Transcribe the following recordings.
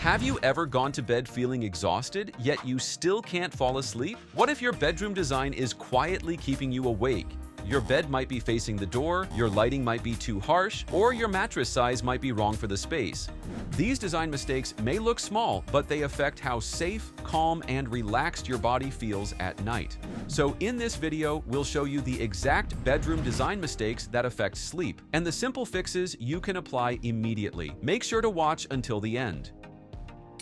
Have you ever gone to bed feeling exhausted, yet you still can't fall asleep? What if your bedroom design is quietly keeping you awake? Your bed might be facing the door, your lighting might be too harsh, or your mattress size might be wrong for the space. These design mistakes may look small, but they affect how safe, calm, and relaxed your body feels at night. So in this video, we'll show you the exact bedroom design mistakes that affect sleep, and the simple fixes you can apply immediately. Make sure to watch until the end.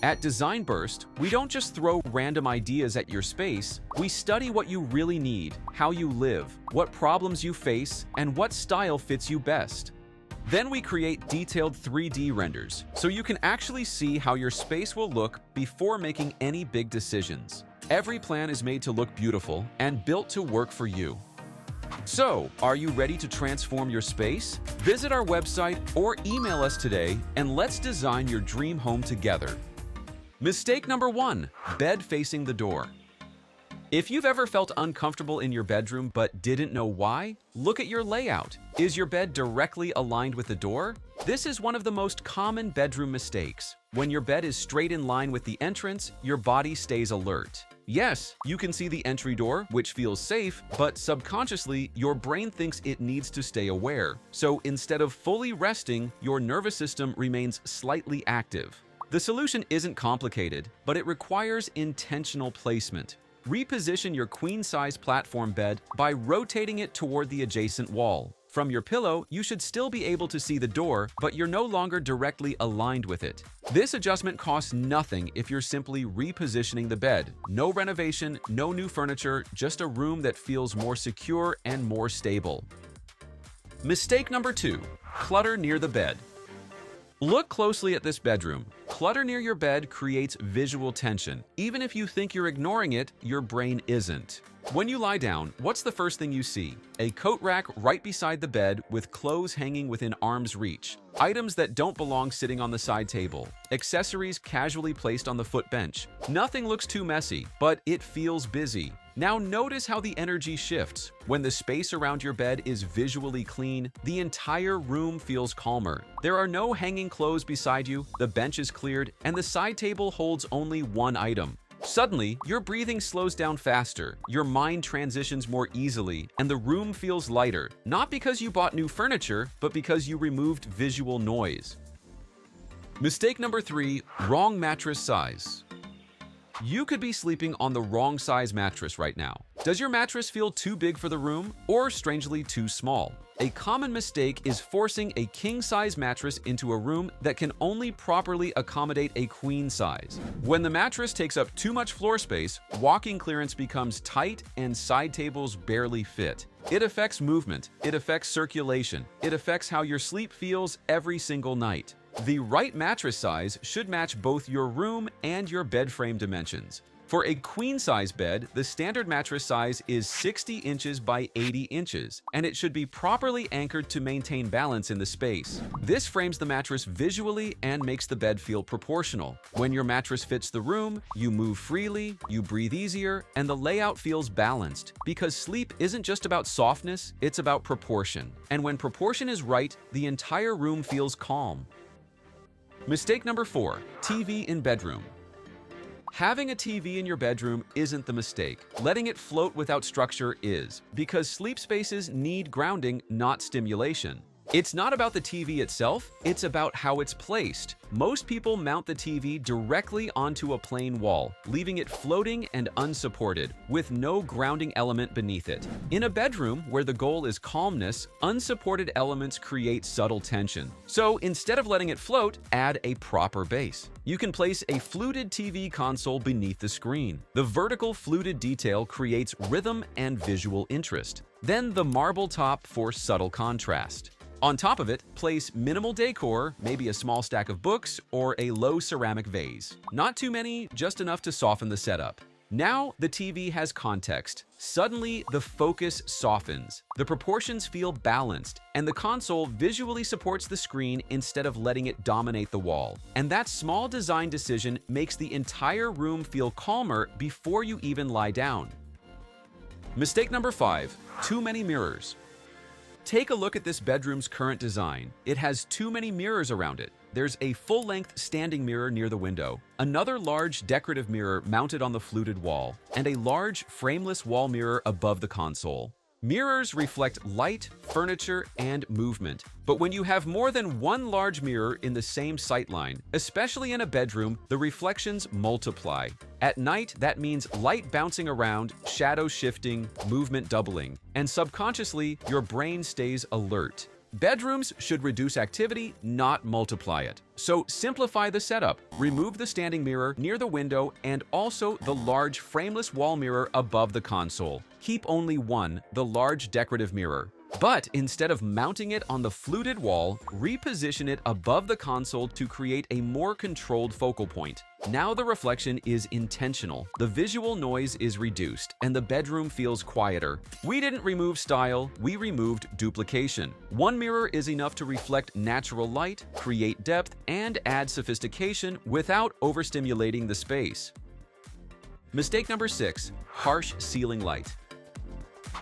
At Design Burst, we don't just throw random ideas at your space, we study what you really need, how you live, what problems you face, and what style fits you best. Then we create detailed 3D renders, so you can actually see how your space will look before making any big decisions. Every plan is made to look beautiful and built to work for you. So, are you ready to transform your space? Visit our website or email us today, and let's design your dream home together. Mistake number 1, bed facing the door. If you've ever felt uncomfortable in your bedroom but didn't know why, look at your layout. Is your bed directly aligned with the door? This is one of the most common bedroom mistakes. When your bed is straight in line with the entrance, your body stays alert. Yes, you can see the entry door, which feels safe, but subconsciously, your brain thinks it needs to stay aware. So instead of fully resting, your nervous system remains slightly active. The solution isn't complicated, but it requires intentional placement. Reposition your queen-size platform bed by rotating it toward the adjacent wall. From your pillow, you should still be able to see the door, but you're no longer directly aligned with it. This adjustment costs nothing if you're simply repositioning the bed. No renovation, no new furniture, just a room that feels more secure and more stable. Mistake number 2, clutter near the bed. Look closely at this bedroom. Clutter near your bed creates visual tension. Even if you think you're ignoring it, your brain isn't. When you lie down, what's the first thing you see? A coat rack right beside the bed with clothes hanging within arm's reach. Items that don't belong sitting on the side table. Accessories casually placed on the foot bench. Nothing looks too messy, but it feels busy. Now notice how the energy shifts. When the space around your bed is visually clean, the entire room feels calmer. There are no hanging clothes beside you, the bench is cleared, and the side table holds only one item. Suddenly, your breathing slows down faster, your mind transitions more easily, and the room feels lighter, not because you bought new furniture, but because you removed visual noise. Mistake number 3, wrong mattress size. You could be sleeping on the wrong size mattress right now. Does your mattress feel too big for the room or strangely too small? A common mistake is forcing a king-size mattress into a room that can only properly accommodate a queen size. When the mattress takes up too much floor space, walking clearance becomes tight and side tables barely fit. It affects movement, it affects circulation, it affects how your sleep feels every single night. The right mattress size should match both your room and your bed frame dimensions. For a queen-size bed, the standard mattress size is 60 inches by 80 inches, and it should be properly anchored to maintain balance in the space. This frames the mattress visually and makes the bed feel proportional. When your mattress fits the room, you move freely, you breathe easier, and the layout feels balanced, because sleep isn't just about softness, it's about proportion. And when proportion is right, the entire room feels calm. Mistake number 4, TV in bedroom. Having a TV in your bedroom isn't the mistake. Letting it float without structure is, because sleep spaces need grounding, not stimulation. It's not about the TV itself, it's about how it's placed. Most people mount the TV directly onto a plain wall, leaving it floating and unsupported, with no grounding element beneath it. In a bedroom where the goal is calmness, unsupported elements create subtle tension. So instead of letting it float, add a proper base. You can place a fluted TV console beneath the screen. The vertical fluted detail creates rhythm and visual interest. Then the marble top for subtle contrast. On top of it, place minimal decor, maybe a small stack of books or a low ceramic vase. Not too many, just enough to soften the setup. Now the TV has context. Suddenly, the focus softens. The proportions feel balanced, and the console visually supports the screen instead of letting it dominate the wall. And that small design decision makes the entire room feel calmer before you even lie down. Mistake number 5, too many mirrors. Take a look at this bedroom's current design. It has too many mirrors around it. there's a full-length standing mirror near the window, another large decorative mirror mounted on the fluted wall, and a large frameless wall mirror above the console. Mirrors reflect light, furniture, and movement. But when you have more than one large mirror in the same sightline, especially in a bedroom, the reflections multiply. At night, that means light bouncing around, shadow shifting, movement doubling, and subconsciously, your brain stays alert. Bedrooms should reduce activity, not multiply it. So simplify the setup. Remove the standing mirror near the window and also the large frameless wall mirror above the console. Keep only one, the large decorative mirror. But instead of mounting it on the fluted wall, reposition it above the console to create a more controlled focal point. Now the reflection is intentional, the visual noise is reduced, and the bedroom feels quieter. We didn't remove style, we removed duplication. One mirror is enough to reflect natural light, create depth, and add sophistication without overstimulating the space. Mistake number 6, harsh ceiling light.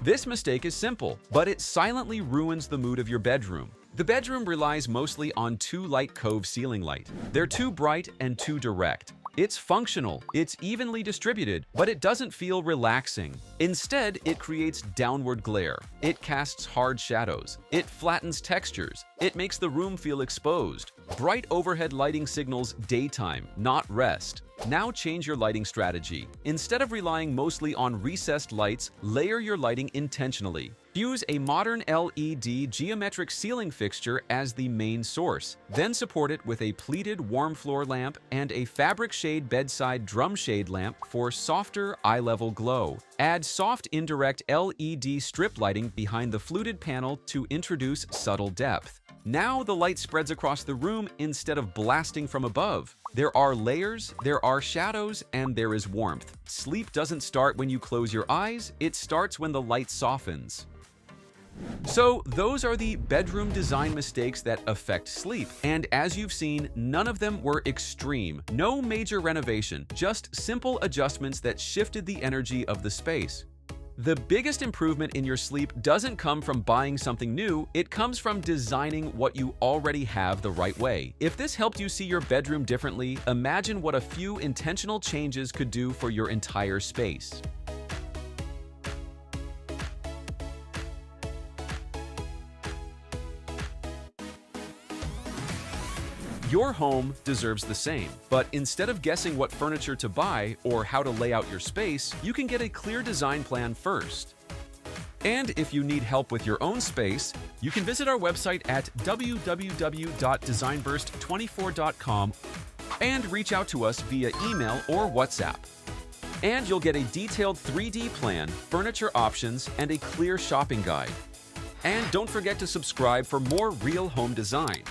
This mistake is simple, but it silently ruins the mood of your bedroom. The bedroom relies mostly on two light cove ceiling light. They're too bright and too direct. It's functional, it's evenly distributed, but it doesn't feel relaxing. Instead, it creates downward glare. It casts hard shadows. It flattens textures. It makes the room feel exposed. Bright overhead lighting signals daytime, not rest. Now change your lighting strategy. Instead of relying mostly on recessed lights, layer your lighting intentionally. Use a modern LED geometric ceiling fixture as the main source. Then support it with a pleated warm floor lamp and a fabric shade bedside drum shade lamp for softer eye-level glow. Add soft indirect LED strip lighting behind the fluted panel to introduce subtle depth. Now the light spreads across the room instead of blasting from above. There are layers, there are shadows, and there is warmth. Sleep doesn't start when you close your eyes, it starts when the light softens. So those are the bedroom design mistakes that affect sleep. And as you've seen, none of them were extreme. No major renovation, just simple adjustments that shifted the energy of the space. The biggest improvement in your sleep doesn't come from buying something new, it comes from designing what you already have the right way. If this helped you see your bedroom differently, imagine what a few intentional changes could do for your entire space. Your home deserves the same, but instead of guessing what furniture to buy or how to lay out your space, you can get a clear design plan first. And if you need help with your own space, you can visit our website at www.designburst24.com and reach out to us via email or WhatsApp. And you'll get a detailed 3D plan, furniture options, and a clear shopping guide. And don't forget to subscribe for more real home design.